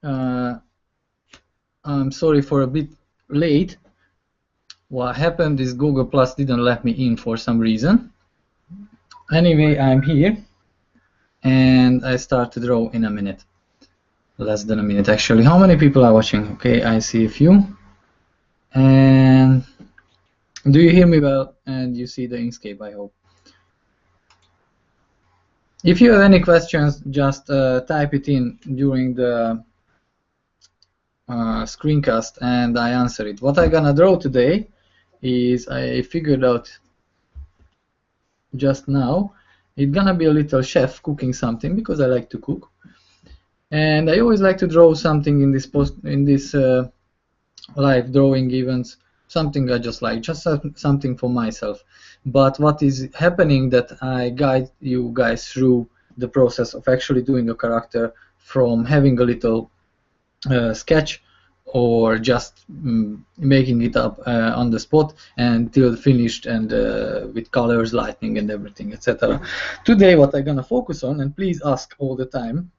Uh, I'm sorry for a bit late. What happened is Google Plus didn't let me in for some reason. Anyway, I'm here and I start to draw in a minute. Less than a minute actually. How many people are watching? Okay, I see a few. And do you hear me well? And you see the Inkscape, I hope. If you have any questions, just type it in during the screencast and I answer it. What I'm gonna draw today is I figured out just now. It's gonna be a little chef cooking something because I like to cook, and I always like to draw something in this live drawing events. Something I just like, just something for myself. But what is happening that I guide you guys through the process of actually doing a character from having a little sketch or just making it up on the spot until finished and with colors, lighting and everything, etc. Today what I'm gonna focus on, and please ask all the time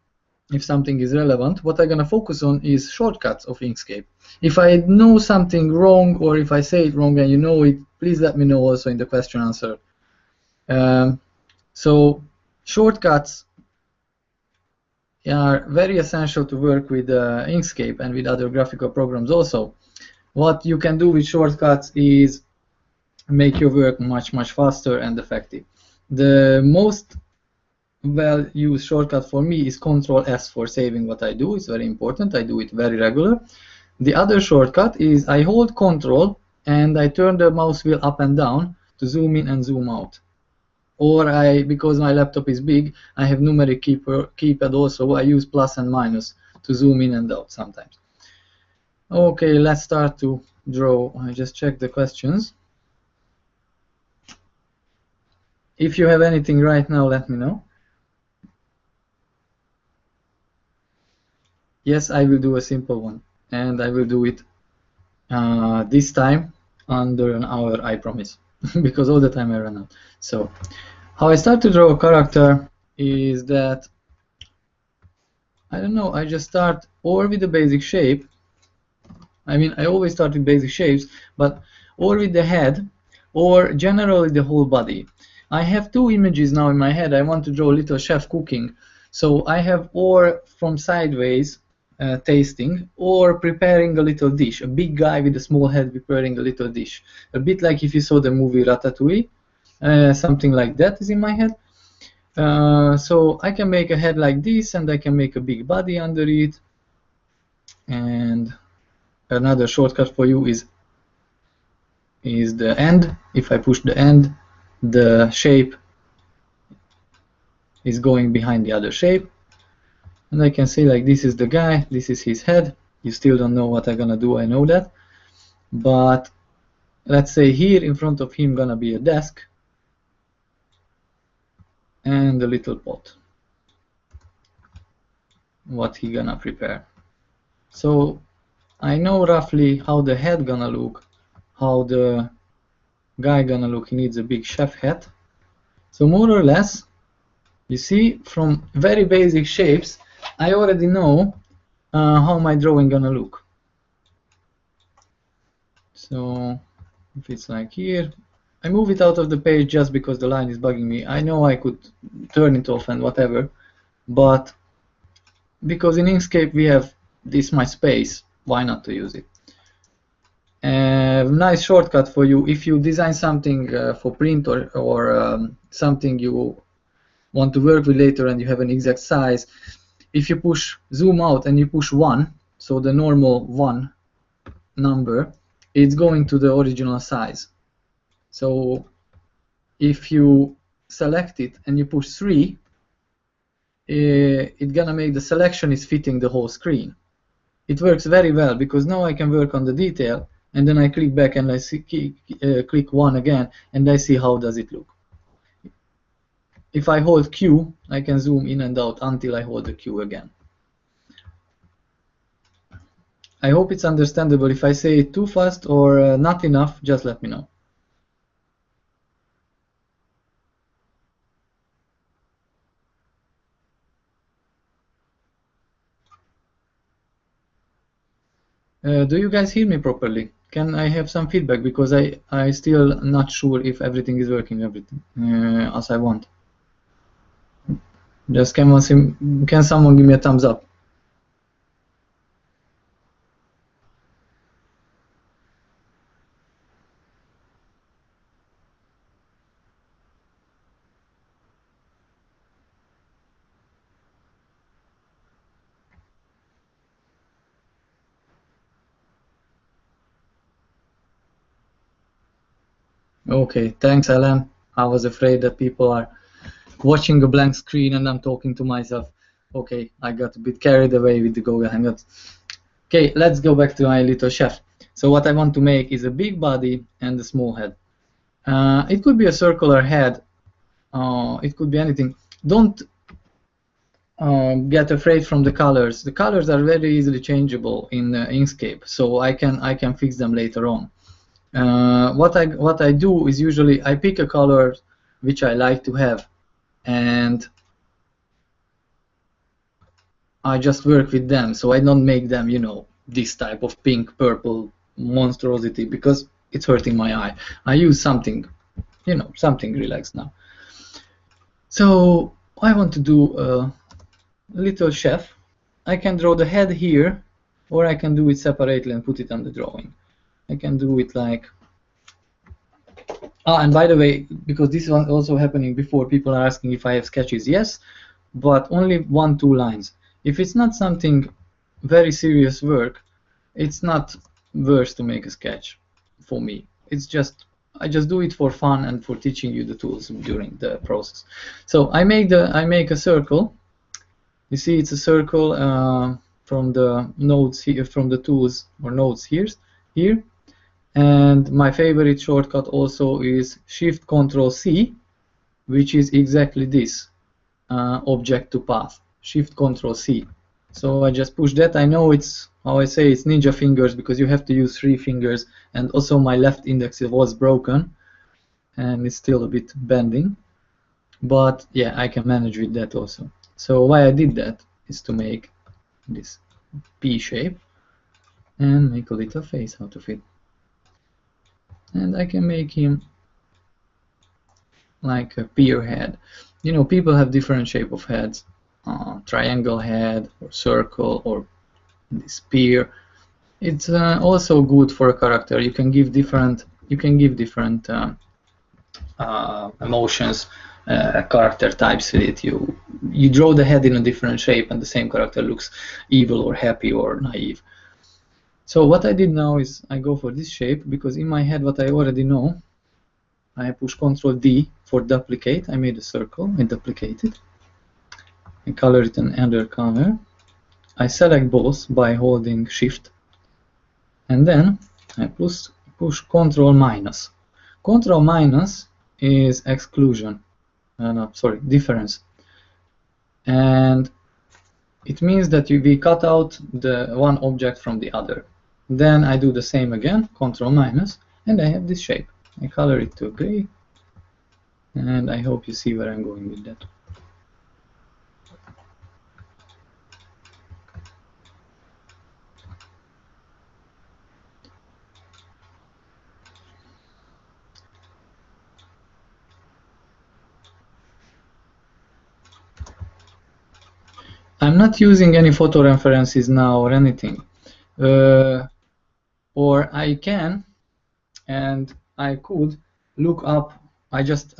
if something is relevant, what I'm gonna focus on is shortcuts of Inkscape. If I know something wrong or if I say it wrong and you know it, please let me know also in the question answer. So shortcuts are very essential to work with Inkscape and with other graphical programs also. What you can do with shortcuts is make your work much faster and effective. The most well used shortcut for me is Control S for saving what I do. It's very important. I do it very regular. The other shortcut is I hold Control and I turn the mouse wheel up and down to zoom in and zoom out. Or because my laptop is big, I have numeric keypad also. I use plus and minus to zoom in and out sometimes. Okay, let's start to draw. I just check the questions. If you have anything right now, let me know. Yes, I will do a simple one, and I will do it this time under an hour, I promise, because all the time I run out. So, how I start to draw a character is that, I don't know, I just start or with the basic shape. I mean, I always start with basic shapes, but or with the head, or generally the whole body. I have two images now in my head. I want to draw a little chef cooking. So I have or from sideways tasting, or preparing a little dish. A big guy with a small head preparing a little dish. A bit like if you saw the movie Ratatouille. Something like that is in my head. So I can make a head like this, and I can make a big body under it. And another shortcut for you is the end. If I push the end, the shape is going behind the other shape. And I can say like this is the guy, this is his head. You still don't know what I'm gonna do, I know that. But let's say here in front of him gonna be a desk and a little pot. What he gonna prepare. So I know roughly how the head gonna look, how the guy gonna look. He needs a big chef hat. So more or less, you see, from very basic shapes, I already know how my drawing gonna look. So if it's like here, I move it out of the page just because the line is bugging me. I know I could turn it off and whatever, but because in Inkscape we have this much space, why not to use it? Nice shortcut for you if you design something for print or something you want to work with later and you have an exact size. If you push zoom out and you push 1, so the normal 1 number, it's going to the original size. So if you select it and you push 3, it's gonna make the selection is fitting the whole screen. It works very well because now I can work on the detail and then I click back and I see, click 1 again and I see how does it look. If I hold Q, I can zoom in and out until I hold the Q again. I hope it's understandable. If I say it too fast or not enough, just let me know. Do you guys hear me properly? Can I have some feedback, because I still not sure if everything is working as I want. Just can someone give me a thumbs up? Okay, thanks, Alan. I was afraid that people are watching a blank screen and I'm talking to myself. Okay, I got a bit carried away with the Google Hangouts. Okay, let's go back to my little chef. So what I want to make is a big body and a small head. It could be a circular head. It could be anything. Don't get afraid from the colors. The colors are very easily changeable in Inkscape, so I can fix them later on. What I do is usually I pick a color which I like to have, and I just work with them. So I don't make them, this type of pink, purple monstrosity, because it's hurting my eye. I use something, something relaxed now. So I want to do a little chef. I can draw the head here, or I can do it separately and put it on the drawing. I can do it like... and by the way, because this was also happening before, people are asking if I have sketches. Yes, but only 1-2 lines. If it's not something very serious work, it's not worth to make a sketch for me. It's just, I just do it for fun and for teaching you the tools during the process. So I make a circle. You see, it's a circle from the nodes here, from the tools or nodes here. And my favorite shortcut also is Shift Control C, which is exactly this, object to path. Shift Control C. So I just push that. I know it's, how I say, it's ninja fingers, because you have to use 3 fingers, and also my left index was broken and it's still a bit bending, but yeah, I can manage with that also. So why I did that is to make this P shape and make a little face out of it. And I can make him like a pear head. People have different shape of heads, triangle head or circle or this pear. It's also good for a character. You can give different emotions, character types with it. You draw the head in a different shape and the same character looks evil or happy or naive. So what I did now is I go for this shape, because in my head what I already know, I push Ctrl D for duplicate. I made a circle, I duplicate it, I color it another color. I select both by holding Shift, and then I push Ctrl minus. Ctrl minus is exclusion, difference, and it means that we cut out the one object from the other. Then I do the same again, Ctrl minus, and I have this shape. I color it to gray, and I hope you see where I'm going with that. I'm not using any photo references now or anything, or I can, and I could look up. I just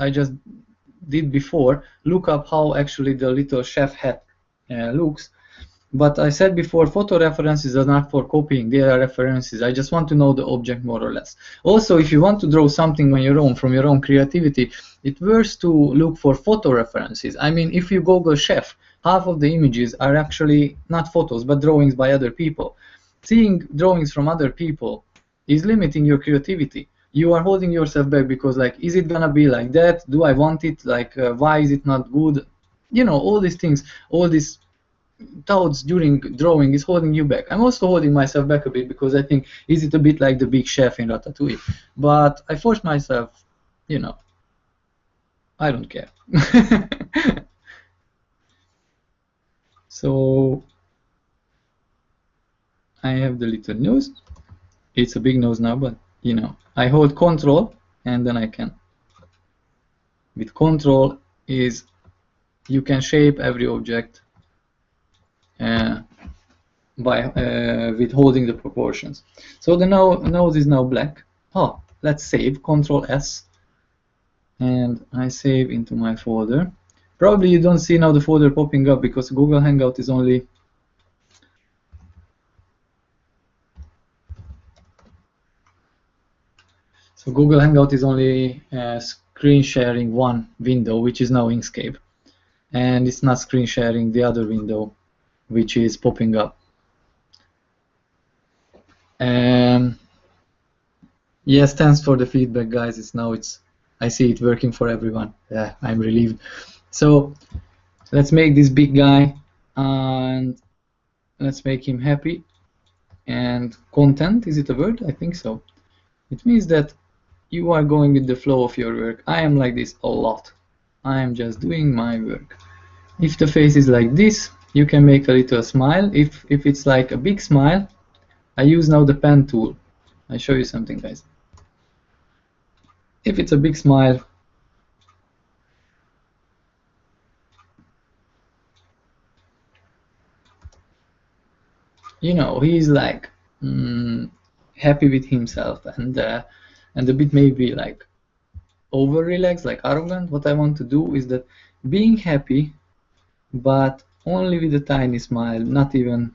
did before, look up how actually the little chef hat looks. But I said before, photo references are not for copying, they are references. I just want to know the object more or less. Also, if you want to draw something on your own, from your own creativity, it's worth to look for photo references. I mean, if you Google chef, half of the images are actually not photos, but drawings by other people. Seeing drawings from other people is limiting your creativity. You are holding yourself back because, like, is it gonna be like that? Do I want it? Like, why is it not good? All these things, all these thoughts during drawing is holding you back. I'm also holding myself back a bit, because I think, is it a bit like the big chef in Ratatouille? But I force myself, I don't care. So I have the little nose. It's a big nose now, but you know, I hold Control and then I can. With Control is you can shape every object by with holding the proportions. So the nose is now black. Oh, let's save. Control S, and I save into my folder. Probably you don't see now the folder popping up because Google Hangout is only Google Hangout is only screen sharing one window, which is now Inkscape, and it's not screen sharing the other window, which is popping up. Yes, thanks for the feedback, guys. I see it working for everyone. Yeah, I'm relieved. So let's make this big guy and let's make him happy and content. Is it a word? I think so. It means that you are going with the flow of your work. I am like this a lot. I am just doing my work. If the face is like this, you can make a little smile. If it's like a big smile, I use now the pen tool. I'll show you something, guys. If it's a big smile, you know, he's like happy with himself and a bit maybe like over relaxed, like arrogant. What I want to do is that being happy, but only with a tiny smile, not even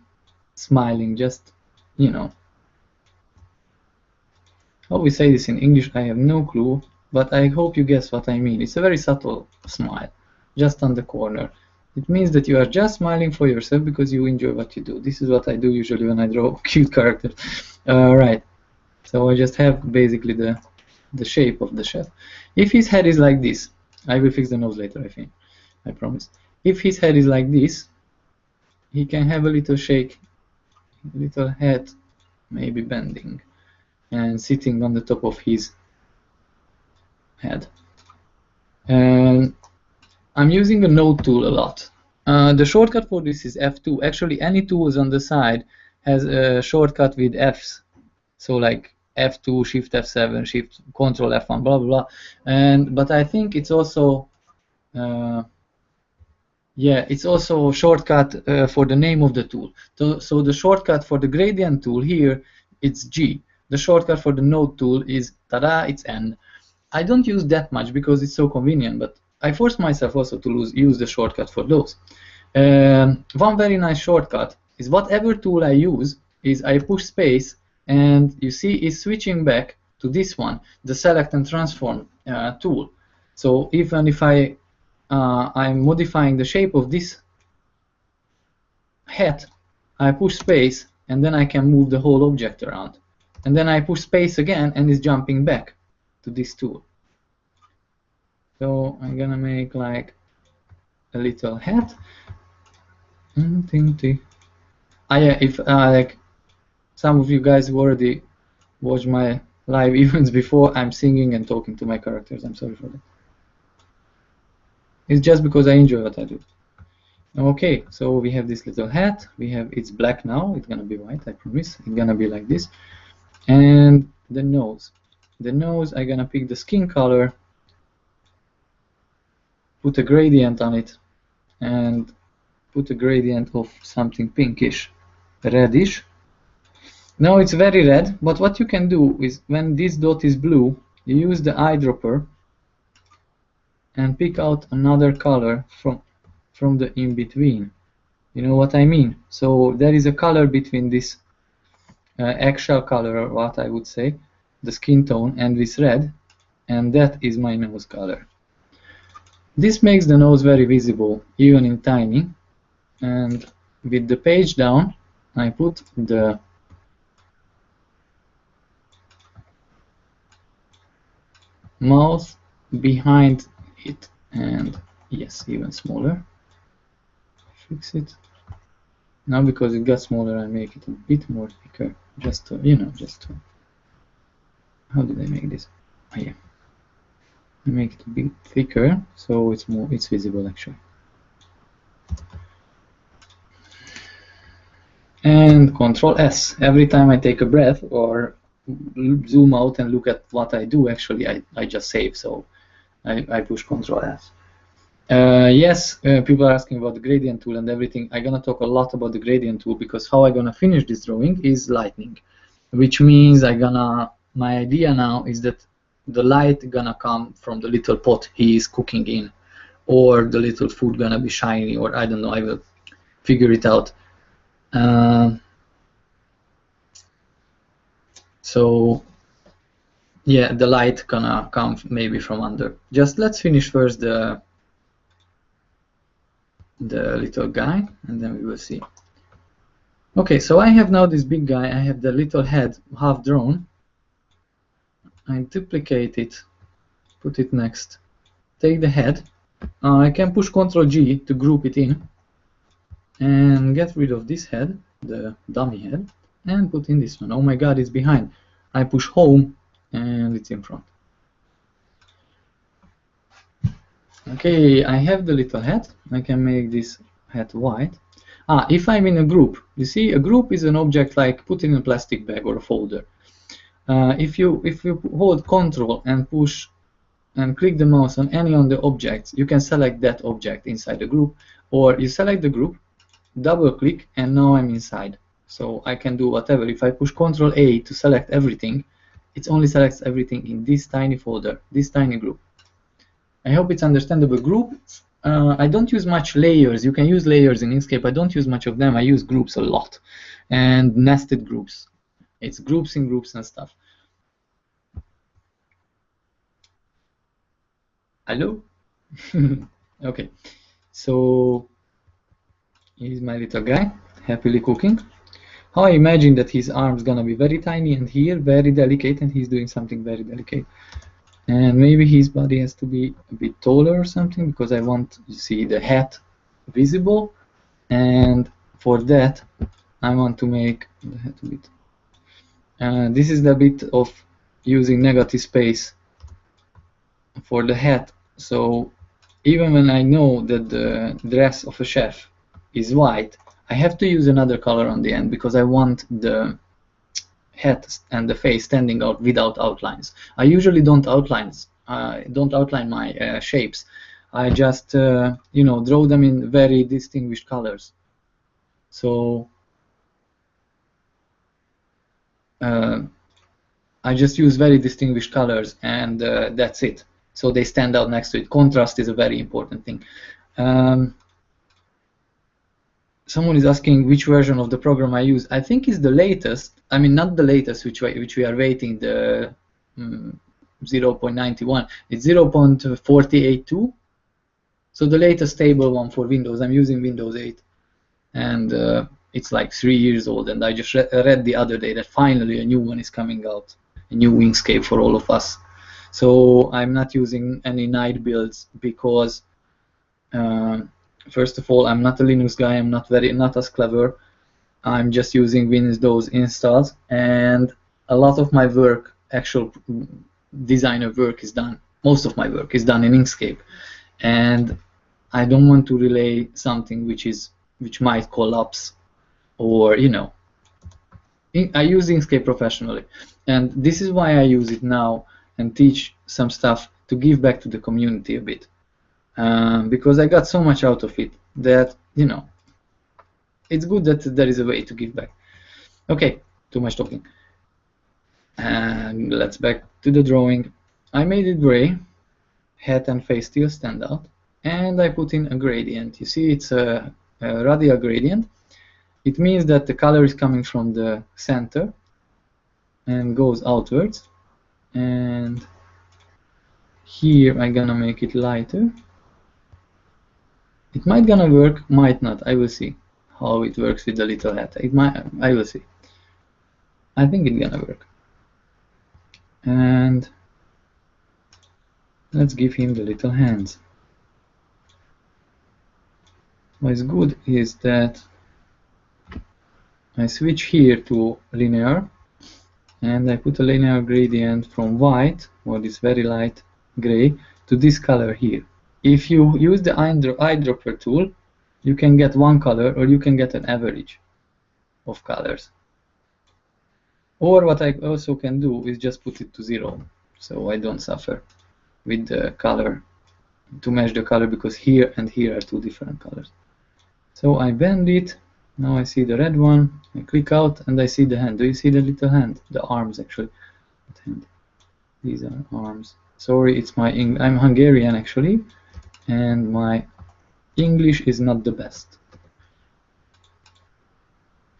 smiling, just, you know. How we say this in English, I have no clue, but I hope you guess what I mean. It's a very subtle smile, just on the corner. It means that you are just smiling for yourself because you enjoy what you do. This is what I do usually when I draw cute characters. Right. So I just have basically the shape of the chef. If his head is like this, I will fix the nose later, I think. I promise. If his head is like this, he can have a little shake, little head, maybe bending, and sitting on the top of his head. And I'm using a node tool a lot. The shortcut for this is F2. Actually, any tools on the side has a shortcut with Fs. So like F2, Shift F7, Shift Control F1, blah blah blah. But I think it's also it's also a shortcut for the name of the tool. So the shortcut for the gradient tool here, it's G. The shortcut for the node tool is tada, it's N. I don't use that much because it's so convenient, but I force myself also to use the shortcut for those. One very nice shortcut is whatever tool I use is I push space, and you see it's switching back to this one, the select and transform tool. So even if I'm modifying the shape of this hat, I push space and then I can move the whole object around. And then I push space again and it's jumping back to this tool. So I'm gonna make like a little hat. Yeah, if like some of you guys have already watched my live events before, I'm singing and talking to my characters. I'm sorry for that. It's just because I enjoy what I do. Okay, so we have this little hat. It's black now. It's gonna be white, I promise. It's gonna be like this. And the nose. The nose, I'm gonna pick the skin color, put a gradient on it, and put a gradient of something pinkish, reddish. Now it's very red, but what you can do is when this dot is blue, you use the eyedropper and pick out another color from the in-between. You know what I mean? So there is a color between this eggshell color, or what I would say, the skin tone, and this red, and that is my nose color. This makes the nose very visible, even in tiny. And with the page down, I put the mouth behind it, and yes, even smaller. Fix it. Now because it got smaller, I make it a bit more thicker, just to, how did I make this? Oh yeah, I make it a bit thicker so it's visible actually. and Control S. Every time I take a breath or zoom out and look at what I do, actually I just save, so I push Control S. Yes, people are asking about the gradient tool and everything. I'm gonna talk a lot about the gradient tool because how I'm gonna finish this drawing is lightning, which means my idea now is that the light gonna come from the little pot he is cooking in, or the little food gonna be shiny, or I don't know, I will figure it out. So yeah, the light gonna come maybe from under. Just let's finish first the little guy, and then we will see. Okay, so I have now this big guy. I have the little head half drawn. I duplicate it, put it next, take the head. I can push Ctrl G to group it in and get rid of this head, the dummy head, and put in this one. Oh my god, it's behind. I push home and it's in front. Okay, I have the little head. I can make this head white. If I'm in a group, you see, a group is an object like put in a plastic bag or a folder. If you hold Ctrl and push and click the mouse on any of the objects, you can select that object inside the group, or you select the group, double click, and now I'm inside. So I can do whatever. If I push Ctrl A to select everything, it only selects everything in this tiny folder, this tiny group. I hope it's understandable. Group, I don't use much layers. You can use layers in Inkscape. I don't use much of them. I use groups a lot, and nested groups. It's groups in groups and stuff. Hello? Okay, so here's my little guy, happily cooking. How I imagine that his arm's gonna be very tiny and here very delicate, and he's doing something very delicate. And maybe his body has to be a bit taller or something, because I want to see the hat visible, and for that I want to make the hat a bit. This is the bit of using negative space for the hat. So even when I know that the dress of a chef is white, I have to use another color on the end because I want the head and the face standing out without outlines. I usually don't outline my shapes. I just draw them in very distinguished colors. So I just use very distinguished colors, and that's it. So they stand out next to it. Contrast is a very important thing. Someone is asking which version of the program I use. I think it's the latest. I mean, not the latest, which we are waiting, the 0.91. It's 0.482. So the latest stable one for Windows. I'm using Windows 8, and it's like 3 years old. And I just read the other day that finally a new one is coming out, a new Inkscape for all of us. So I'm not using any night builds because. First of all, I'm not a Linux guy. I'm not as clever. I'm just using Windows installs, and a lot of my work, actual designer work, is done. Most of my work is done in Inkscape, and I don't want to relay something which might collapse, or I use Inkscape professionally, and this is why I use it now and teach some stuff to give back to the community a bit. Because I got so much out of it that, it's good that there is a way to give back. Okay, too much talking. And let's back to the drawing. I made it gray, head and face still stand out, and I put in a gradient. You see, it's a radial gradient. It means that the color is coming from the center and goes outwards. And here I'm gonna make it lighter. It might gonna work, might not. I will see how it works with the little hat. I will see. I think it's gonna work. And let's give him the little hands. What's good is that I switch here to linear, and I put a linear gradient from white, or this very light gray, to this color here. If you use the eyedropper tool, you can get one color or you can get an average. of colors. Or what I also can do is just put it to 0, so I don't suffer with the color to match the color, because here and here are two different colors. So I bend it. Now I see the red one. I click out and I see the hand. Do you see the little hand? The arms, actually. What hand? These are arms. Sorry, it's my I'm Hungarian actually, and my English is not the best.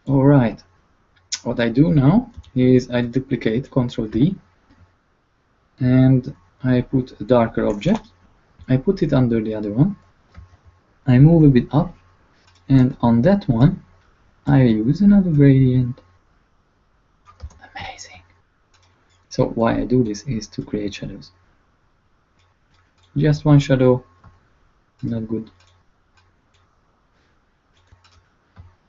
All right. What I do now is I duplicate, Ctrl D, and I put a darker object. I put it under the other one. I move a bit up, and on that one I use another gradient. Amazing. So why I do this is to create shadows. Just one shadow, not good.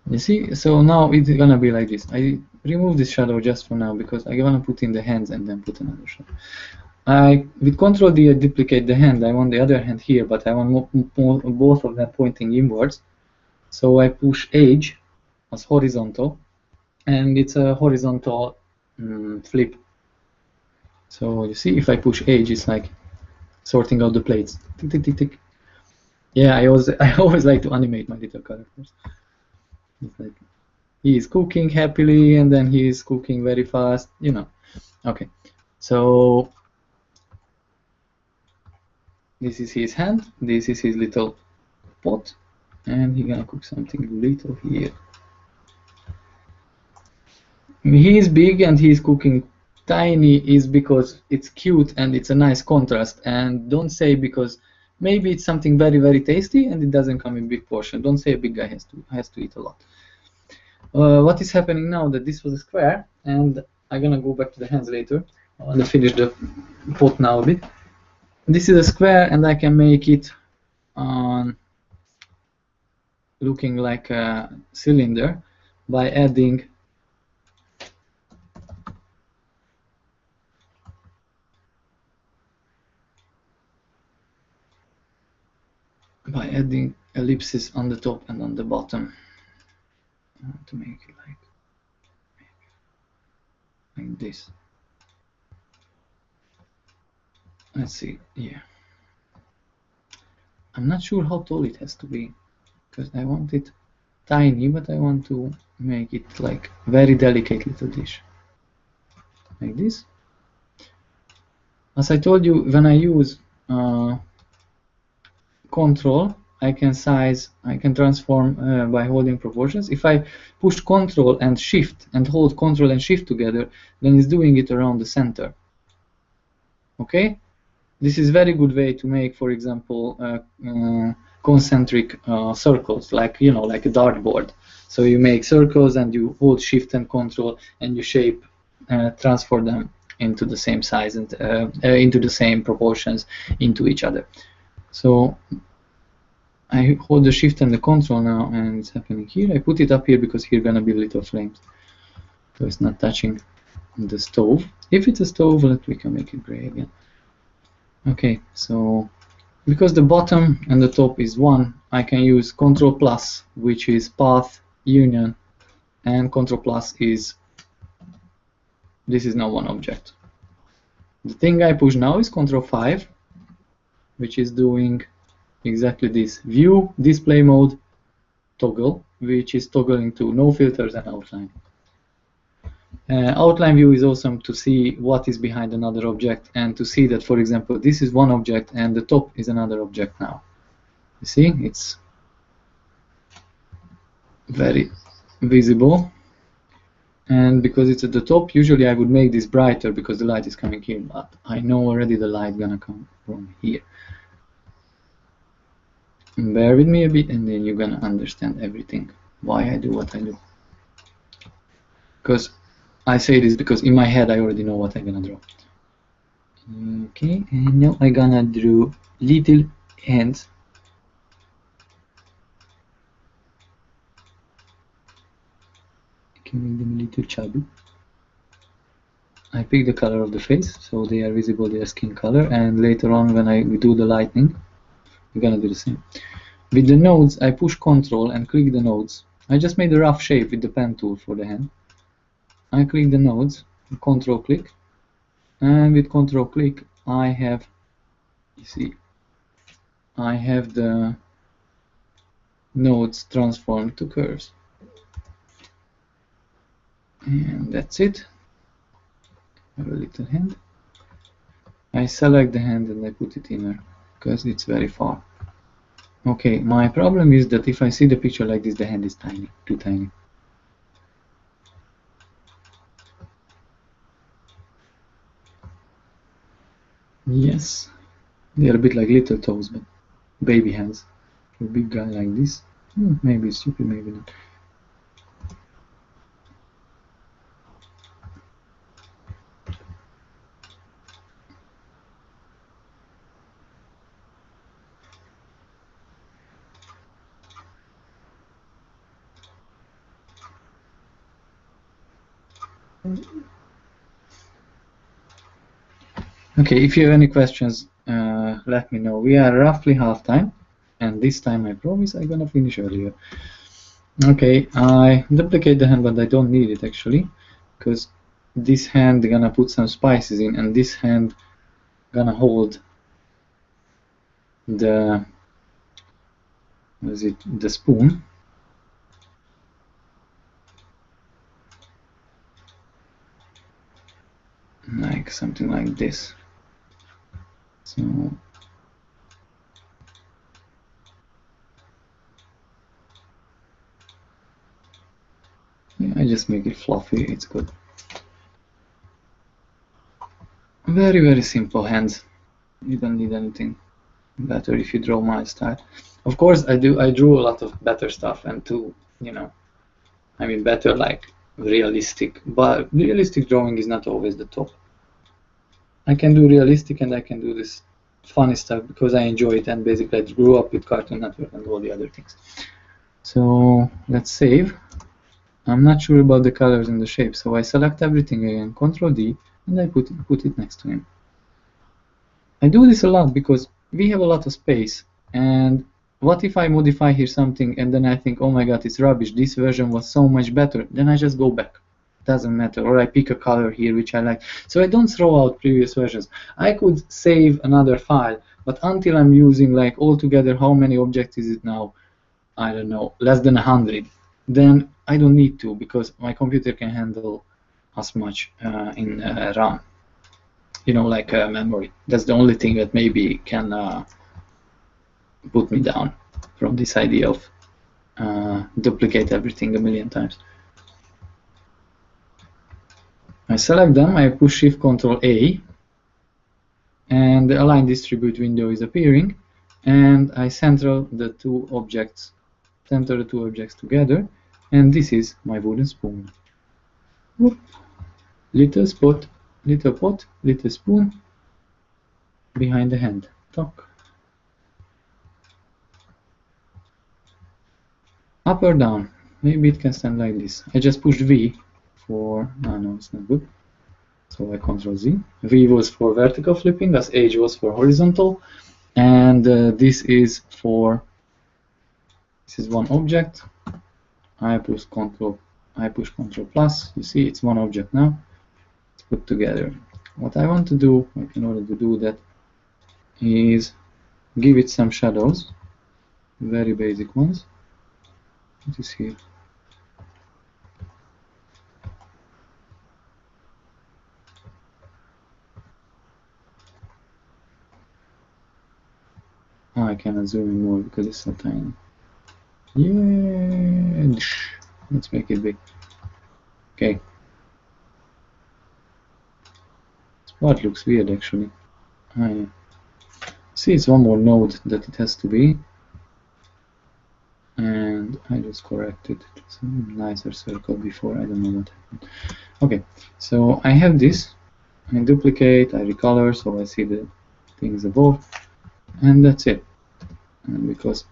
You see, so now it's gonna be like this. I remove this shadow just for now because I wanna put in the hands and then put another shadow. With Ctrl D I duplicate the hand. I want the other hand here, but I want both of them pointing inwards. So I push Edge as horizontal, and it's a horizontal flip. So you see, if I push Edge, it's like sorting out the plates. Tick, tick, tick, tick. Yeah, I always like to animate my little characters. It's like he is cooking happily, and then he is cooking very fast, you know. Okay, so this is his hand, this is his little pot, and he's gonna cook something little here. He is big and he's cooking tiny is because it's cute and it's a nice contrast, and don't say because maybe it's something very, very tasty and it doesn't come in big portion. Don't say a big guy has to eat a lot. What is happening now that this was a square, and I'm gonna go back to the hands later. I want to finish the pot now a bit. This is a square, and I can make it looking like a cylinder by adding ellipses on the top and on the bottom. I want to make it like this. Let's see, yeah. I'm not sure how tall it has to be, because I want it tiny, but I want to make it like very delicate little dish. Like this. As I told you, when I use Control, I can transform by holding proportions. If I push Control and Shift and hold Control and Shift together, then it's doing it around the center. Okay? This is very good way to make, for example, concentric circles, like like a dartboard. So you make circles and you hold Shift and Control and you shape, transfer them into the same size and into the same proportions into each other. So I hold the Shift and the Control now, and it's happening here. I put it up here because here gonna be little flames, so it's not touching the stove. If it's a stove, we can make it gray again. Okay, so because the bottom and the top is one, I can use Control Plus, which is Path Union, and Control Plus is this is now one object. The thing I push now is Control 5, which is doing exactly this. View, display mode, toggle, which is toggling to no filters and outline. Outline view is awesome to see what is behind another object, and to see that, for example, this is one object and the top is another object now. You see, it's very visible. And because it's at the top, usually I would make this brighter because the light is coming here, but I know already the light gonna come from here. Bear with me a bit, and then you're gonna understand everything, why I do what I do. Because I say this because in my head I already know what I'm gonna draw. Okay, and now I'm gonna draw little hands. I can make them a little chubby. I pick the color of the face, so they are visible, their skin color, and later on when I do the lightning, we're gonna do the same. With the nodes, I push Control and click the nodes, I just made a rough shape with the pen tool for the hand. I click the nodes, control click, and with control click I have, you see, I have the nodes transformed to curves. And that's it. I have a little hand. I select the hand and I put it in there because it's very far. Okay, my problem is that if I see the picture like this, the hand is tiny, too tiny. Yes, they're a bit like little toes, but baby hands. For a big guy like this, maybe it's stupid, maybe not. Okay, if you have any questions, let me know. We are roughly half time, and this time I promise I'm gonna finish earlier. Okay, I duplicate the hand, but I don't need it actually, because this hand gonna put some spices in, and this hand gonna hold the, what is it, the spoon. Like something like this. So yeah, I just make it fluffy, it's good. Very, very simple hands. You don't need anything better if you draw my style. Of course, I drew a lot of better stuff, and too, you know, I mean better like realistic, but realistic drawing is not always the top. I can do realistic and I can do this funny stuff because I enjoy it, and basically I grew up with Cartoon Network and all the other things. So let's save. I'm not sure about the colors and the shape, so I select everything again, Ctrl D, and I put it next to him. I do this a lot because we have a lot of space, and what if I modify here something and then I think, oh my god, it's rubbish, this version was so much better, then I just go back. Doesn't matter. Or I pick a color here which I like. So I don't throw out previous versions. I could save another file, but until I'm using like altogether, how many objects is it now? I don't know, less than 100. Then I don't need to, because my computer can handle as much in RAM. You know, like memory. That's the only thing that maybe can put me down from this idea of duplicate everything a million times. I select them, I push Shift Ctrl A, and the Align Distribute window is appearing, and I center the two objects together, and this is my wooden spoon. Whoop. Little spot, little pot, little spoon behind the hand. Talk. Up or down? Maybe it can stand like this. I just pushed V for, no, it's not good. So I Ctrl Z. V was for vertical flipping, as H was for horizontal, and this is one object. I push Ctrl plus. You see, it's one object now. It's put together. What I want to do in order to do that is give it some shadows, very basic ones. What is here? Oh, I cannot zoom in more because it's so tiny. Yeah, let's make it big. Okay. This part looks weird actually. I see it's one more node that it has to be, and I just corrected some nicer circle before. I don't know what happened. Okay, so I have this. I duplicate, I recolor, so I see the things above, and that's it. And because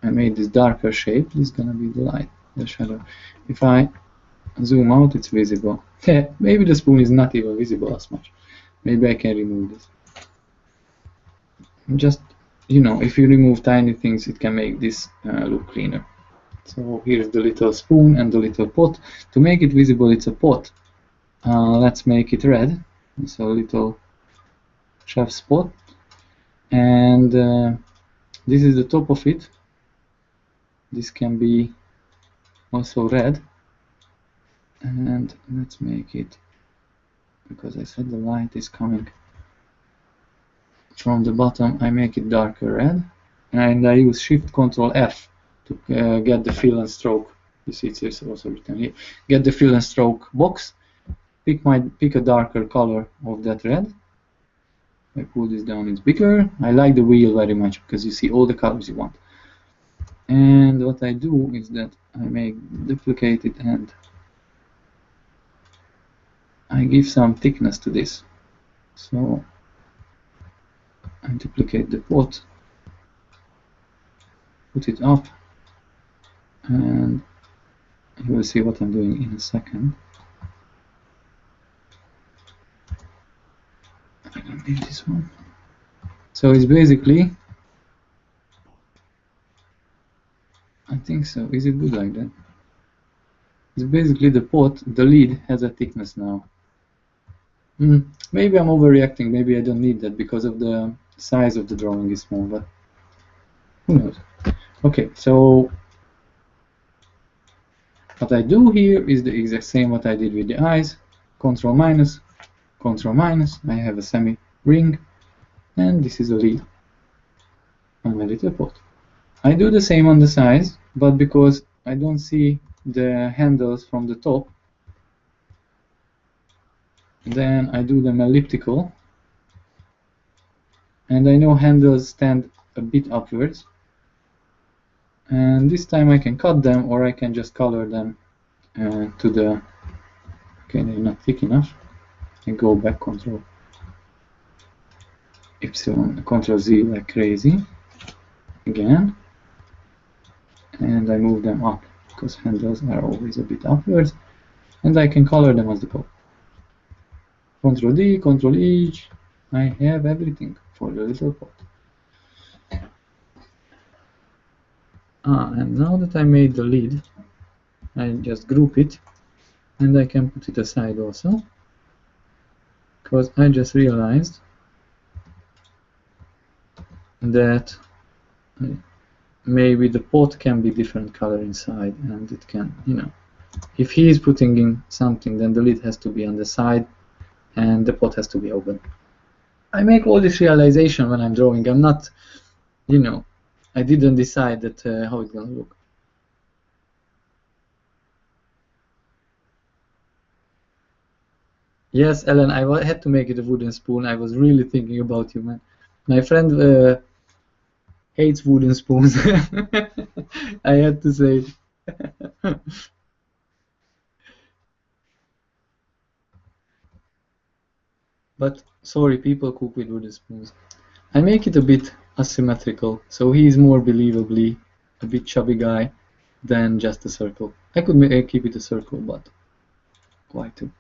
I made this darker shape, this is gonna be the light, the shadow. If I zoom out, it's visible. Maybe the spoon is not even visible as much. Maybe I can remove this. Just, you know, if you remove tiny things, it can make this look cleaner. So here's the little spoon and the little pot. To make it visible, it's a pot. Let's make it red. So a little chef's pot. And this is the top of it. This can be also red. And let's make it, because I said the light is coming from the bottom, I make it darker red. And I use Shift Control F to get the fill and stroke. You see it's also written here. Get the fill and stroke box. Pick a darker color of that red. I pull this down, it's bigger. I like the wheel very much because you see all the colors you want. And what I do is that I duplicate it and I give some thickness to this. So I duplicate the pot, put it up, and you will see what I'm doing in a second. I can leave this one. So it's basically, I think so. Is it good like that? It's basically the pot, the lid has a thickness now. Maybe I'm overreacting, maybe I don't need that because of the size of the drawing is small, but who knows. Okay, so what I do here is the exact same what I did with the eyes. Control minus, I have a semi ring, and this is a lid on my little pot. I do the same on the sides, but because I don't see the handles from the top, then I do them elliptical, and I know handles stand a bit upwards, and this time I can cut them or I can just color them to the, okay, they're not thick enough. I go back, Control Y, Control Z like crazy again, and I move them up because handles are always a bit upwards, and I can color them as the code. Control D, Control E, I have everything for the little pot. And now that I made the lid, I just group it, and I can put it aside also, because I just realized that maybe the pot can be different color inside, and it can, if he is putting in something, then the lid has to be on the side and the pot has to be open. I make all this realization when I'm drawing. I'm not, I didn't decide that how it's gonna look. Yes, Ellen, I had to make it a wooden spoon. I was really thinking about you, man. My friend hates wooden spoons. I had to say it. But sorry, people cook with wooden spoons. I make it a bit asymmetrical, so he is more believably a bit chubby guy than just a circle. I could keep it a circle, but why to?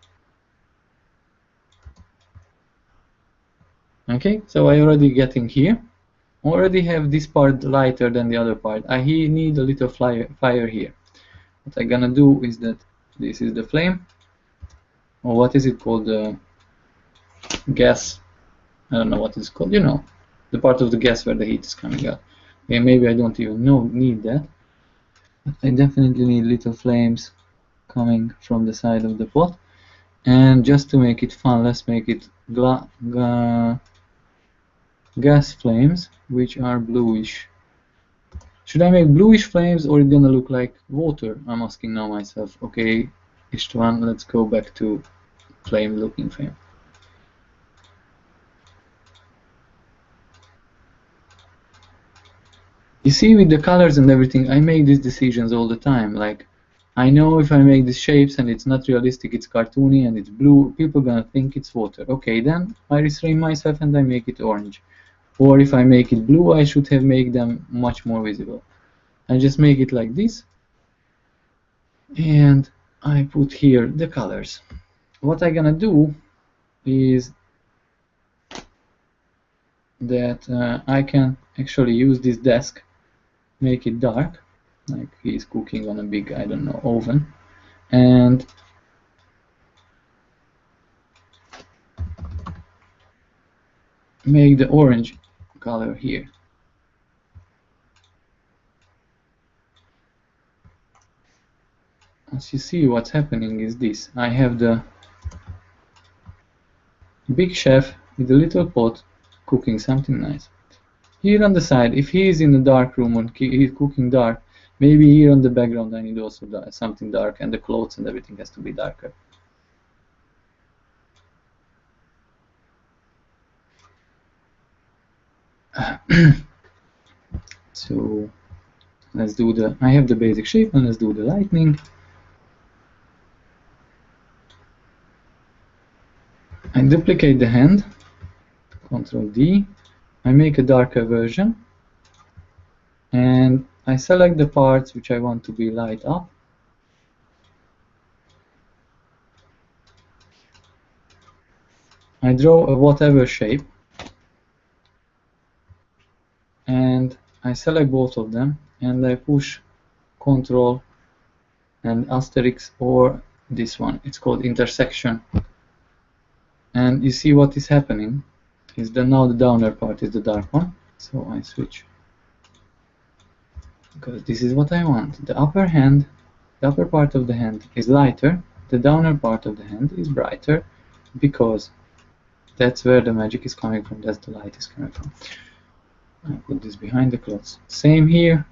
Okay, so I already getting here. Already have this part lighter than the other part. I need a little fire here. What I'm gonna do is that this is the flame, or what is it called? Gas. I don't know what it's called. The part of the gas where the heat is coming out. Okay, maybe I don't even need that. But I definitely need little flames coming from the side of the pot. And just to make it fun, let's make it gas flames, which are bluish. Should I make bluish flames or it's gonna look like water? I'm asking now myself. Okay, Istvan, let's go back to flame looking flame. You see, with the colors and everything, I make these decisions all the time. Like, I know if I make these shapes and it's not realistic, it's cartoony and it's blue, people gonna think it's water. Okay, then I restrain myself and I make it orange. Or if I make it blue, I should have made them much more visible. I just make it like this, and I put here the colors. What I'm gonna do is that I can actually use this desk, make it dark, like he's cooking on a big, I don't know, oven. And make the orange color here. As you see, what's happening is this. I have the big chef with a little pot cooking something nice. Here on the side, if he is in a dark room and he's cooking dark, maybe here on the background I need also something dark, and the clothes and everything has to be darker. So let's do I have the basic shape, and let's do the lightning. I duplicate the hand, Ctrl D, I make a darker version, and I select the parts which I want to be light up. I draw a whatever shape, and I select both of them, and I push Ctrl and asterisk, or this one, it's called intersection. And you see what is happening is that now the downer part is the dark one. So I switch, because this is what I want. The upper part of the hand is lighter, the downer part of the hand is brighter, because that's where the magic is coming from, that's the light is coming from. I put this behind the clothes. Same here,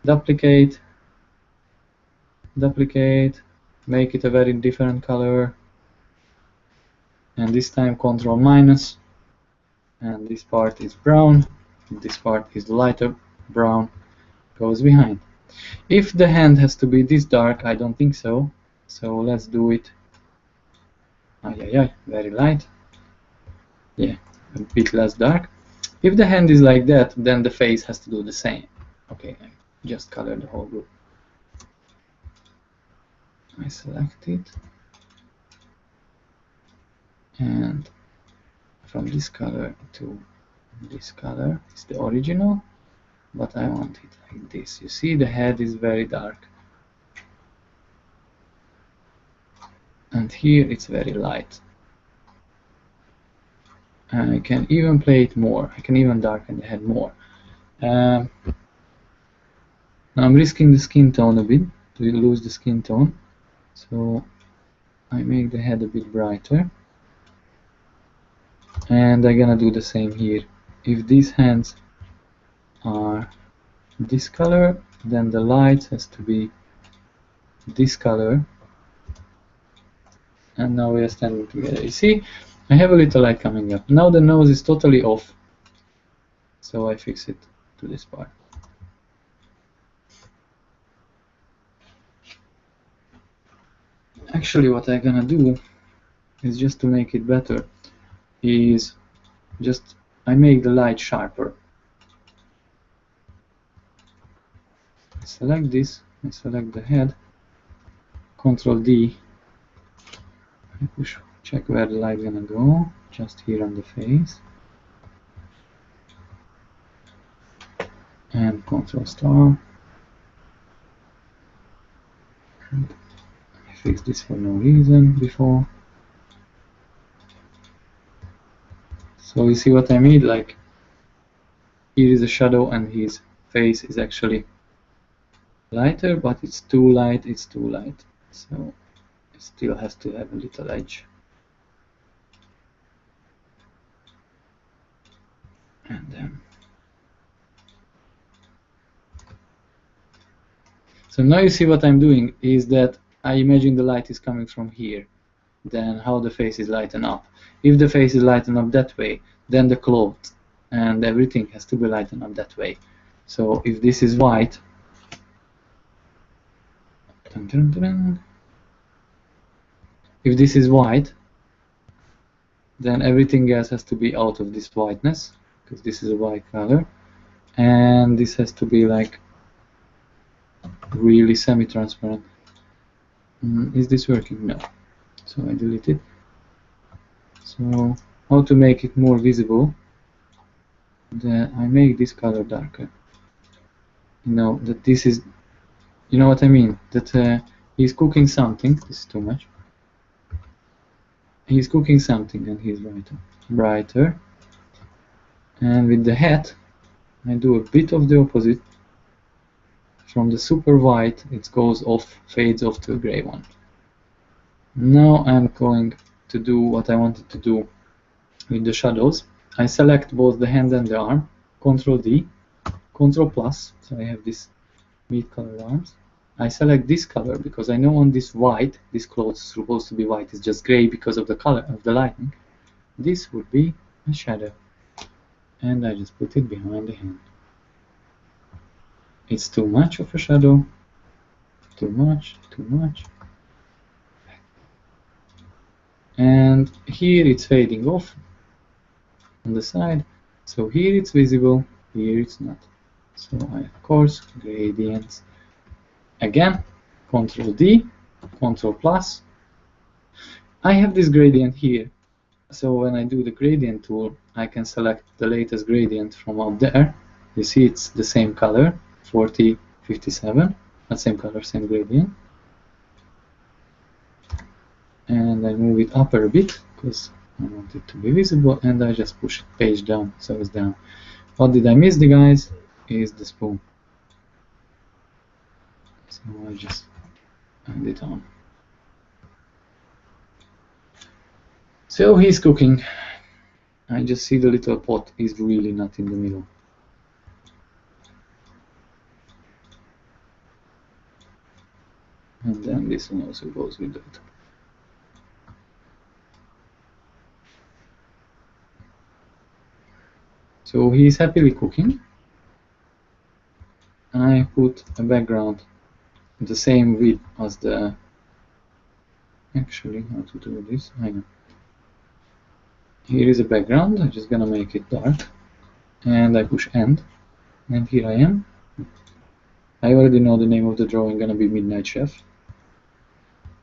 duplicate, make it a very different color, and this time Ctrl minus, and this part is brown, this part is lighter brown, goes behind. If the hand has to be this dark, I don't think so, so let's do it very light, yeah, a bit less dark. If the hand is like that, then the face has to do the same. Okay, I just color the whole group. I select it, and from this color to this color is the original, but I want it like this. You see, the head is very dark, and here it's very light. I can even play it more, I can even darken the head more. Now I'm risking the skin tone a bit, to lose the skin tone, so I make the head a bit brighter, and I'm gonna do the same here. If these hands are this color, then the light has to be this color, and now we are standing together. You see, I have a little light coming up. Now the nose is totally off, so I fix it to this part. Actually, what I'm gonna do is, just to make it better, is just I make the light sharper. I select this, I select the head, Ctrl D, I push, check where the light gonna go, just here on the face, and Ctrl star, and I fixed this for no reason before. So you see what I mean, like here is a shadow and his face is actually lighter, but it's too light, so it still has to have a little edge. And then so now you see what I'm doing is that I imagine the light is coming from here, then how the face is lightened up. If the face is lightened up that way, then the clothes and everything has to be lightened up that way. So if this is white, if this is white, then everything else has to be out of this whiteness, because this is a white color, and this has to be like really semi-transparent. Is this working? No. So I delete it. So how to make it more visible? I make this color darker. You know that this is you know what I mean, that he's cooking something. This is too much. He's cooking something and he's brighter. And with the hat, I do a bit of the opposite. From the super white, it goes off, fades off to a gray one. Now I'm going to do what I wanted to do with the shadows. I select both the hand and the arm, Ctrl D, Ctrl plus, so I have this meat colored arms. I select this color because I know on this white, this cloth is supposed to be white, it's just gray because of the color of the lighting. This would be a shadow. And I just put it behind the hand. It's too much of a shadow. Too much, too much. And here it's fading off on the side. So here it's visible, here it's not. So I, of course, gradients. Again, Ctrl D, Ctrl plus. I have this gradient here. So when I do the gradient tool, I can select the latest gradient from up there. You see it's the same color, 4057, not same color, same gradient. And I move it up a bit because I want it to be visible, and I just push page down, so it's down. What did I miss, the guys? Is the spoon. So I just add it on. So he's cooking. I just see the little pot is really not in the middle. And then this one also goes with it. So he's happily cooking. I put a background the same width as the... Actually, how to do this? I know. Here is a background. I'm just gonna make it dark. And I push end. And here I am. I already know the name of the drawing, gonna be Midnight Chef.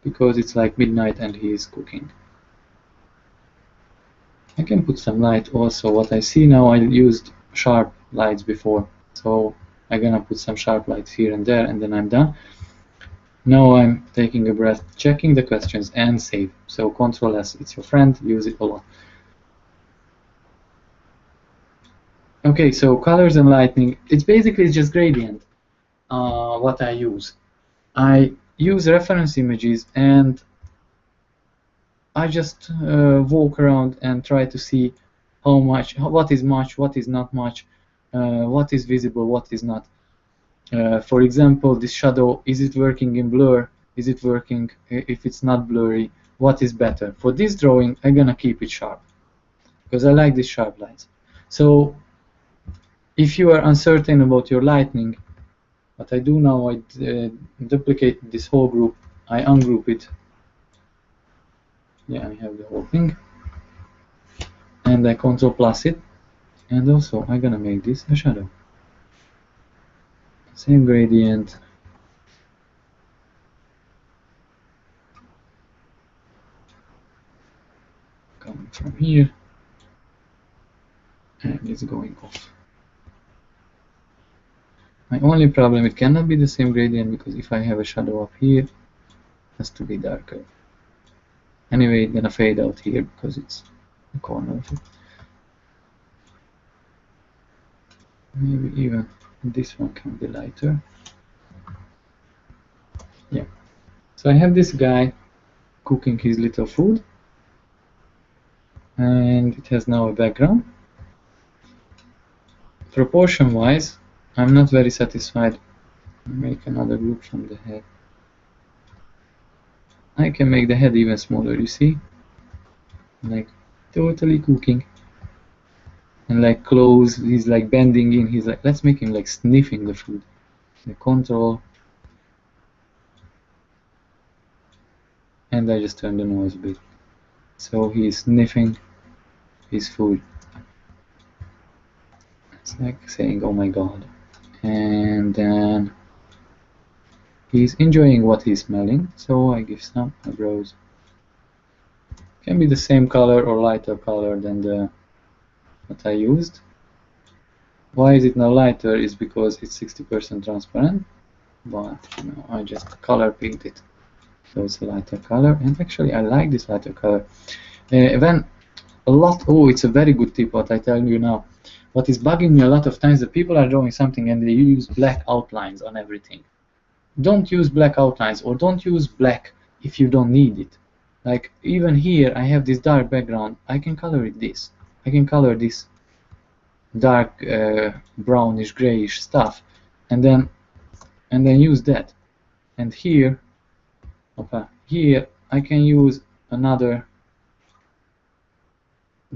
Because it's like midnight and he is cooking. I can put some light also. What I see now, I used sharp lights before. So I'm gonna put some sharp lights here and there, and then I'm done. Now I'm taking a breath, checking the questions, and save. So Ctrl S, it's your friend, use it a lot. Okay, so colors and lighting, it's basically just gradient, what I use. I use reference images and I just walk around and try to see how much, what is much, what is not much, what is visible, what is not. For example, this shadow, is it working in blur? Is it working if it's not blurry? What is better? For this drawing, I'm gonna keep it sharp because I like these sharp lights. So if you are uncertain about your lighting, what I do now, I duplicate this whole group, I ungroup it. Yeah, I have the whole thing. And I Ctrl plus it. And also, I'm gonna make this a shadow. Same gradient. Coming from here. And it's going off. My only problem, it cannot be the same gradient because if I have a shadow up here, it has to be darker. Anyway, it's gonna fade out here because it's the corner of it. Maybe even this one can be lighter. Yeah. So I have this guy cooking his little food, and it has now a background. Proportion wise, I'm not very satisfied. Make another group from the head. I can make the head even smaller, you see? Like totally cooking. And like close, he's like bending in, he's like, let's make him like sniffing the food. The control. And I just turn the nose a bit. So he's sniffing his food. It's like saying, oh my god. And then he's enjoying what he's smelling, so I give some eyebrows. Can be the same color or lighter color than the what I used. Why is it now lighter? Is because it's 60% transparent. but you know, I just color picked it so it's a lighter color, and actually I like this lighter color. When a lot, oh, it's a very good tip what I tell you now. What is bugging me a lot of times, that people are drawing something and they use black outlines on everything. Don't use black outlines, or don't use black if you don't need it. Like even here I have this dark background, I can color it this. I can color this dark brownish grayish stuff and then use that. And here, okay, here I can use another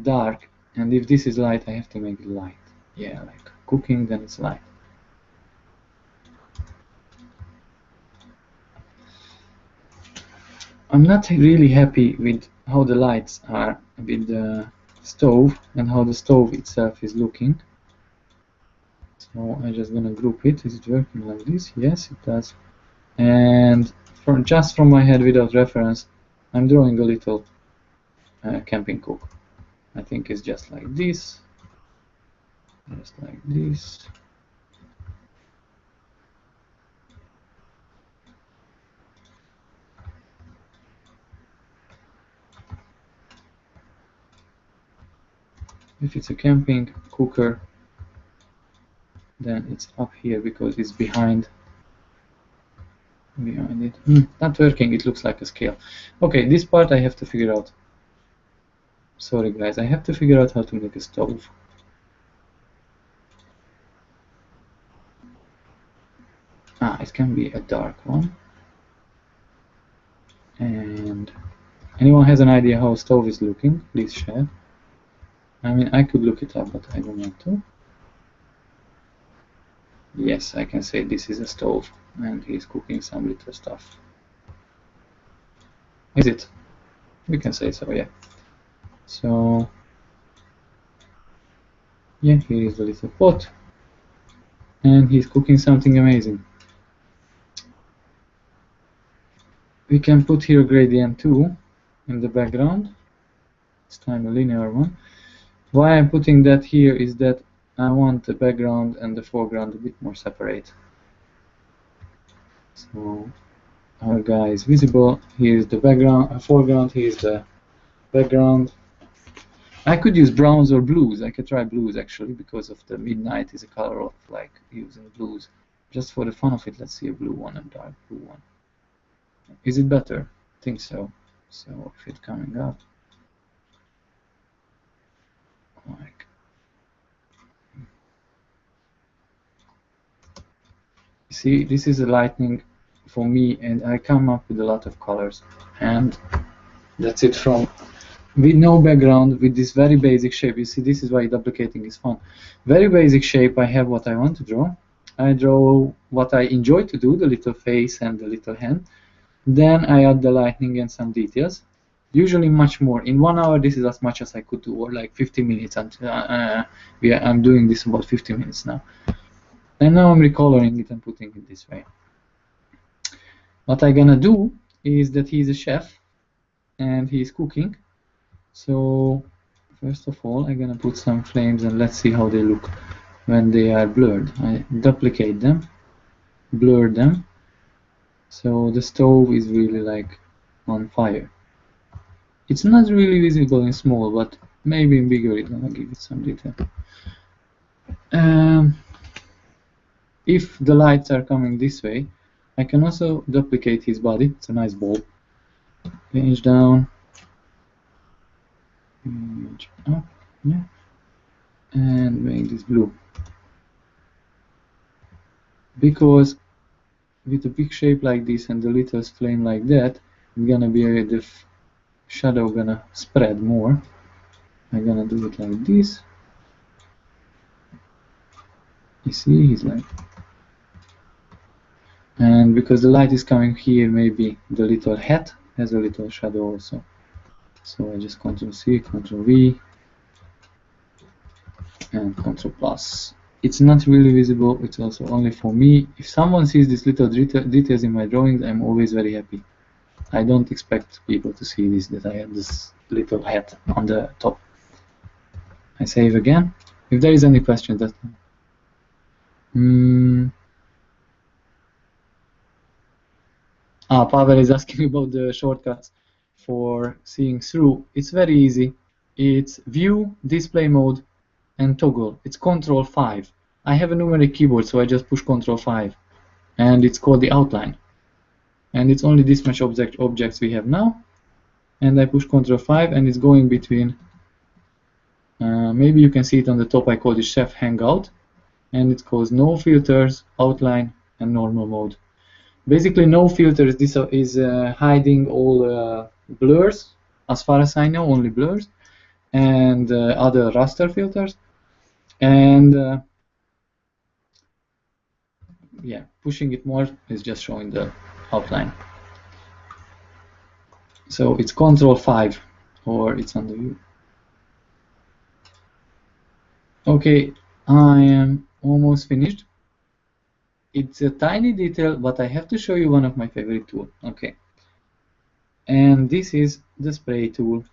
dark, and if this is light I have to make it light. Yeah, like cooking, then it's light. I'm not really happy with how the lights are with the stove and how the stove itself is looking. So I'm just gonna group it. Is it working like this? Yes, it does. And just from my head without reference, I'm drawing a little camping cook. I think it's just like this. Just like this. If it's a camping cooker, then it's up here because it's behind it. Not working, it looks like a scale. Okay, this part I have to figure out. Sorry guys, I have to figure out how to make a stove. It can be a dark one. And anyone has an idea how a stove is looking, please share. I mean, I could look it up, but I don't want to. Yes, I can say this is a stove, and he's cooking some little stuff. Is it? We can say so, yeah. So, yeah, here is the little pot, and he's cooking something amazing. We can put here a gradient too in the background. This time a linear one. Why I'm putting that here is that I want the background and the foreground a bit more separate. So our guy is visible. Here's the background, foreground. Here's the background. I could use browns or blues. I could try blues actually, because of the midnight is a color of like using blues. Just for the fun of it, let's see a blue one, a dark blue one. Is it better? I think so. So if it's coming up, like, see, this is a lightning for me, and I come up with a lot of colors, and that's it. From with no background, with this very basic shape. You see, this is why duplicating is fun. Very basic shape. I have what I want to draw. I draw what I enjoy to do, the little face and the little hand. Then I add the lightning and some details. Usually much more. In 1 hour, this is as much as I could do, or like 50 minutes. Until I'm doing this about 50 minutes now. And now I'm recoloring it and putting it this way. What I'm gonna do is that he's a chef and he's cooking. So first of all, I'm gonna put some flames and let's see how they look when they are blurred. I duplicate them, blur them. So the stove is really like on fire. It's not really visible in small, but maybe in bigger it's gonna give it some detail. If the lights are coming this way, I can also duplicate his body. It's a nice ball. Pinch down, pinch up, yeah, and make this blue. Because with a big shape like this and the little flame like that, it's gonna be the shadow gonna spread more. I'm gonna do it like this. You see, he's like, and because the light is coming here, maybe the little hat has a little shadow also. So I just Ctrl C, Ctrl V, and Ctrl plus. It's not really visible, it's also only for me. If someone sees these little details in my drawings, I'm always very happy. I don't expect people to see this, that I have this little hat on the top. I save again. If there is any question, that Pavel is asking about the shortcuts for seeing through. It's very easy. It's View, Display Mode, and Toggle. It's Control 5. I have a numeric keyboard, so I just push Control 5, and it's called the outline. And it's only this much objects we have now. And I push Control 5, and it's going between. Maybe you can see it on the top. I call it Chef Hangout, and it goes No Filters, Outline, and Normal Mode. Basically, no filters. This is hiding all blurs, as far as I know, only blurs, and other raster filters. And yeah, pushing it more is just showing the outline. So it's Control 5, or it's on the view. Okay, I am almost finished. It's a tiny detail, but I have to show you one of my favorite tools. Okay, and this is the spray tool.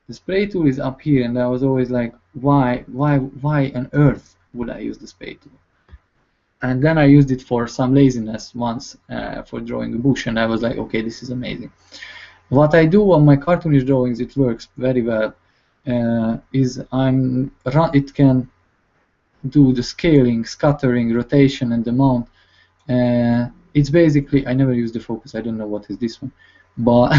The spray tool is up here, and I was always like, why on earth would I use the spray tool? And then I used it for some laziness once for drawing a bush, and I was like, okay, this is amazing. What I do on my cartoonish drawings, it works very well. It can do the scaling, scattering, rotation, and the mount. It's basically, I never use the focus. I don't know what is this one, but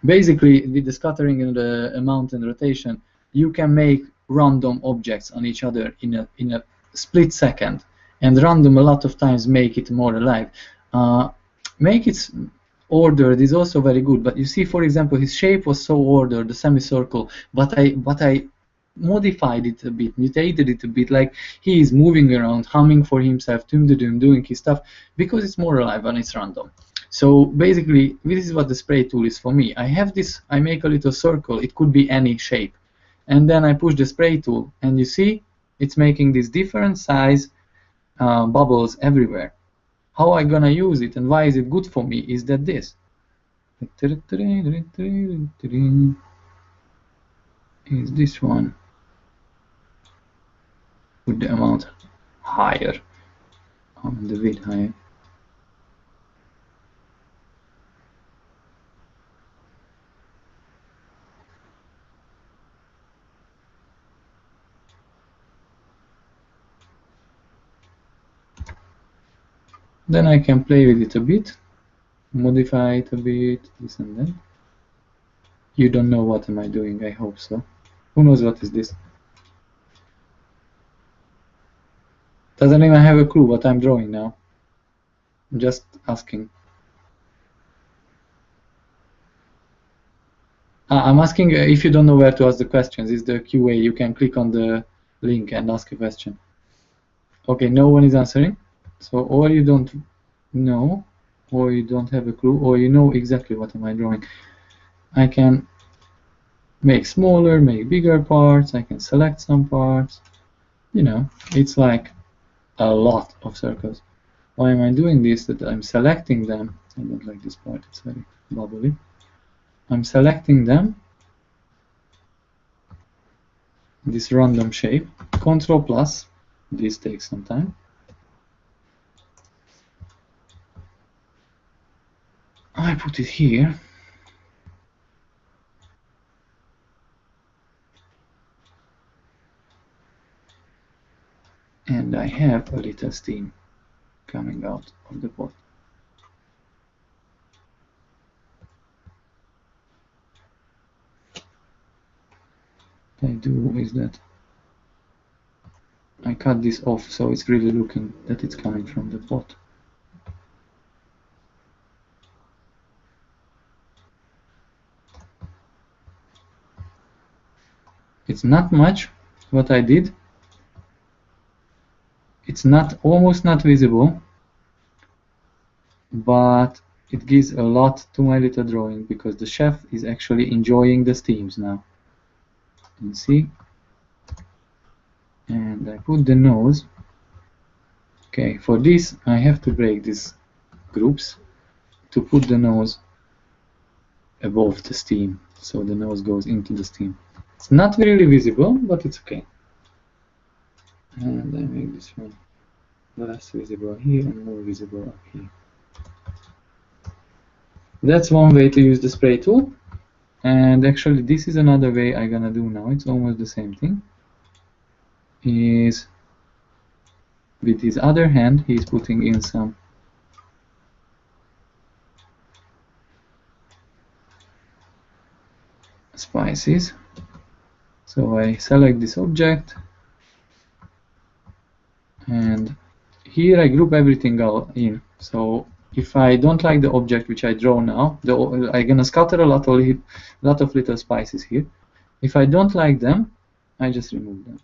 basically with the scattering and the amount and rotation, you can make random objects on each other in a split second, and random a lot of times make it more alive. Make it ordered is also very good, but you see, for example, his shape was so ordered, the semicircle, but I modified it a bit, mutated it a bit, like he is moving around, humming for himself, doing his stuff, because it's more alive and it's random. So basically, this is what the spray tool is for me. I have this, I make a little circle, it could be any shape, and then I push the spray tool, and you see, it's making these different size bubbles everywhere. How I gonna use it and why is it good for me is that this is this one with the amount higher, on the width higher. Then I can play with it a bit, modify it a bit, this and that. You don't know what am I doing, I hope so. Who knows what is this? Doesn't even have a clue what I'm drawing now. I'm just asking. I'm asking if you don't know where to ask the questions. It's the QA. You can click on the link and ask a question. Okay, no one is answering. So, or you don't know, or you don't have a clue, or you know exactly what am I drawing. I can make smaller, make bigger parts, I can select some parts. You know, it's like a lot of circles. Why am I doing this? That I'm selecting them. I don't like this part, it's very bubbly. I'm selecting them, this random shape, Control plus, this takes some time. I put it here. And I have a little steam coming out of the pot. What I do is that I cut this off so it's really looking that it's coming from the pot. It's not much what I did. It's not almost not visible, but it gives a lot to my little drawing because the chef is actually enjoying the steams now. You see? And I put the nose. Okay, for this I have to break these groups to put the nose above the steam, so the nose goes into the steam. It's not really visible, but it's okay. And I make this one less visible here and more visible up here. That's one way to use the spray tool. And actually this is another way I'm gonna do now. It's almost the same thing. Is with his other hand he's putting in some spices. So I select this object, and here I group everything all in. So if I don't like the object which I draw now, I'm gonna scatter a lot of little spices here. If I don't like them, I just remove them.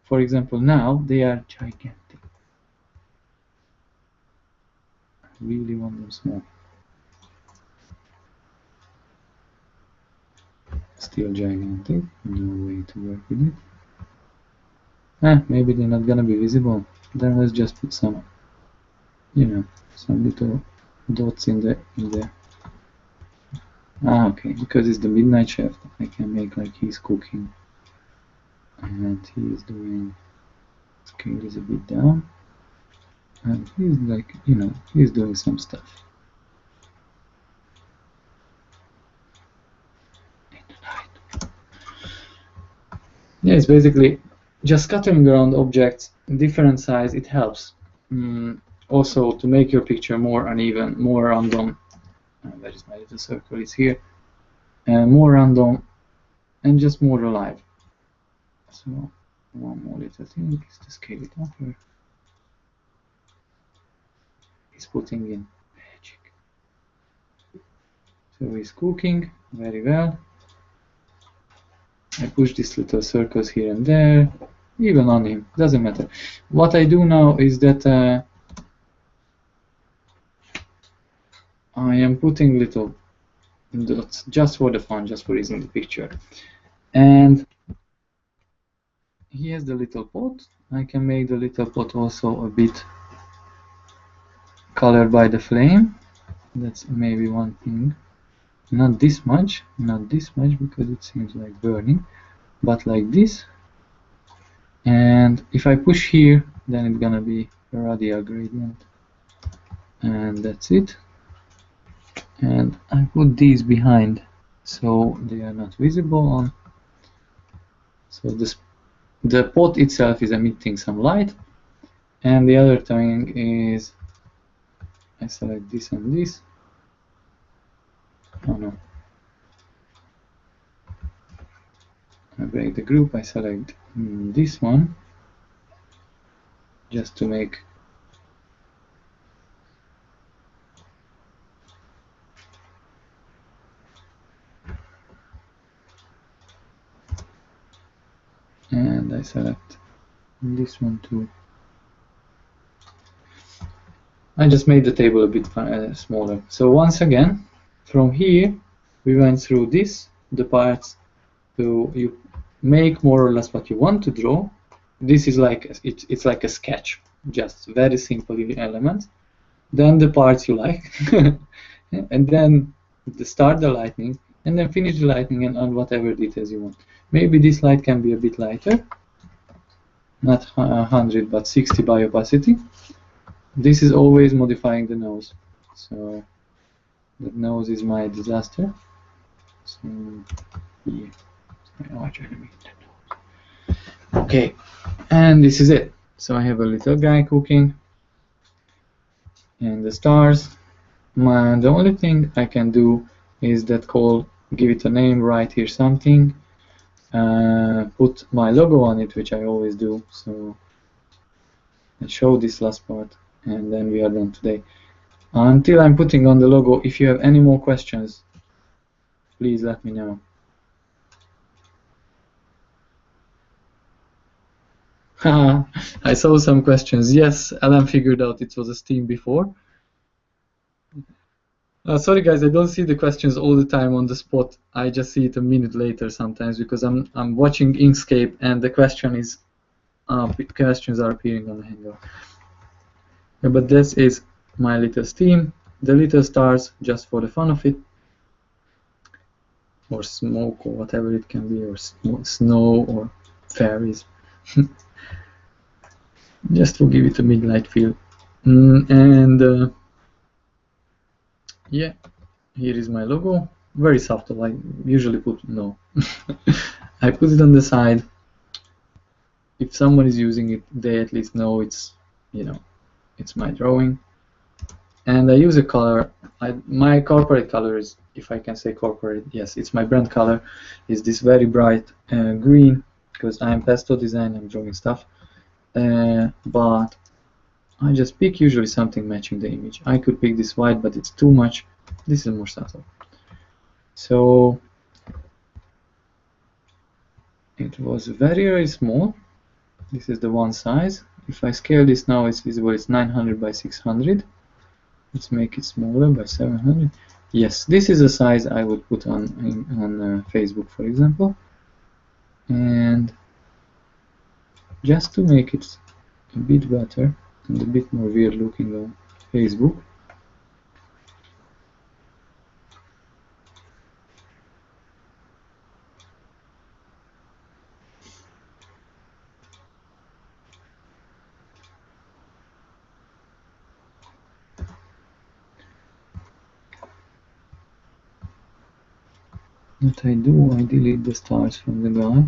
For example, now they are gigantic. I really want them small. Still gigantic. No way to work with it. Maybe they're not gonna be visible. Then let's just put some, some little dots in the. Okay, because it's the midnight chef, I can make like he's cooking, and he's doing, scale is a bit down, and he's like, he's doing some stuff. Yeah, it's basically just scattering around objects in different size. It helps also to make your picture more uneven, more random. Where is my little circle? It's here. More random and just more alive. So one more little thing is to scale it over. He's putting in magic. So he's cooking very well. I push these little circles here and there, even on him, doesn't matter. What I do now is that I am putting little dots just for the fun, just for using the picture. And here's the little pot. I can make the little pot also a bit colored by the flame. That's maybe one thing. Not this much because it seems like burning, but like this. And if I push here, then it's gonna be a radial gradient. And that's it. And I put these behind so they are not visible on. So the pot itself is emitting some light, and the other thing is I select this and this. Oh no. I break the group, I select this one just to make and I select this one too. I just made the table a bit smaller. So once again, from here we went through the parts. So you make more or less what you want to draw. This is like it's like a sketch, just very simple elements. Then the parts you like, and then start the lightning, and then finish the lightning and on whatever details you want. Maybe this light can be a bit lighter, not 100 but 60 by opacity. This is always modifying the nose. So the nose is my disaster. So yeah. Okay, and this is it. So I have a little guy cooking and the stars. The only thing I can do is that give it a name, write here something, put my logo on it, which I always do. So I show this last part, and then we are done today. Until I'm putting on the logo, if you have any more questions, please let me know. I saw some questions. Yes, Alan figured out it was a Steam before. Sorry guys, I don't see the questions all the time on the spot. I just see it a minute later sometimes because I'm watching Inkscape and the questions are appearing on the Hangout. Yeah, but this is my little Steam. The little stars just for the fun of it, or smoke or whatever it can be, or snow or fairies. Just to give it a midnight feel. Yeah, Here is my logo, very subtle. I usually put no. I put it on the side. If someone is using it, they at least know it's, you know, it's my drawing. And I use a color. My corporate color is, if I can say corporate, yes, it's my brand color, is this very bright green, because I'm pastel design, I'm drawing stuff. But I just pick usually something matching the image. I could pick this white, but it's too much. This is more subtle. So it was very, very small. This is the one size. If I scale this now, it's visible. It's 900 by 600. Let's make it smaller by 700. Yes, this is a size I would put on Facebook, for example. And just to make it a bit better and a bit more weird looking on Facebook, what I do, I delete the stars from the guy.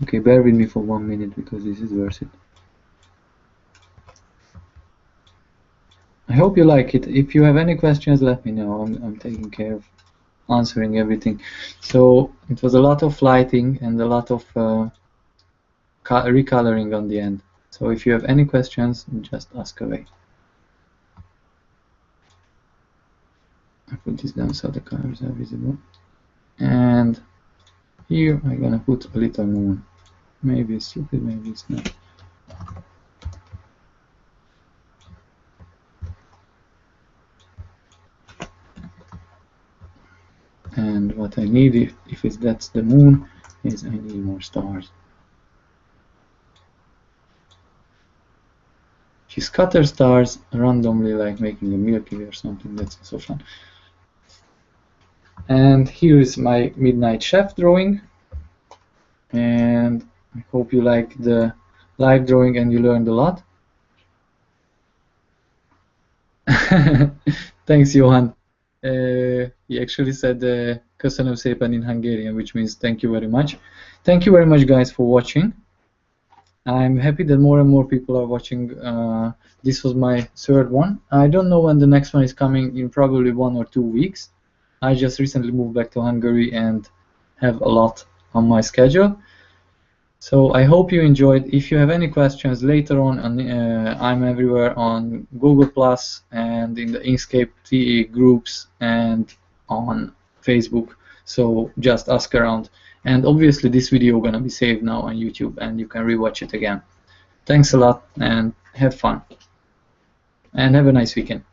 Okay, bear with me for 1 minute because this is worth it. I hope you like it. If you have any questions, let me know. I'm taking care of answering everything. So it was a lot of lighting and a lot of recoloring on the end. So if you have any questions, just ask away. I put this down so the colors are visible. And here I'm gonna put a little moon. Maybe it's stupid, maybe it's not. And what I need, if that's the moon, is I need more stars. She scatters stars randomly, like making a Milky Way or something. That's so fun. And here is my Midnight Chef drawing. And I hope you like the live drawing and you learned a lot. Thanks, Johan. He actually said köszönöm szépen in Hungarian, which means thank you very much. Thank you very much, guys, for watching. I'm happy that more and more people are watching. This was my third one. I don't know when the next one is coming, in probably 1 or 2 weeks. I just recently moved back to Hungary and have a lot on my schedule. So I hope you enjoyed. If you have any questions later on, I'm everywhere on Google Plus and in the Inkscape TE groups and on Facebook. So just ask around. And obviously this video is gonna be saved now on YouTube and you can rewatch it again. Thanks a lot and have fun. And have a nice weekend.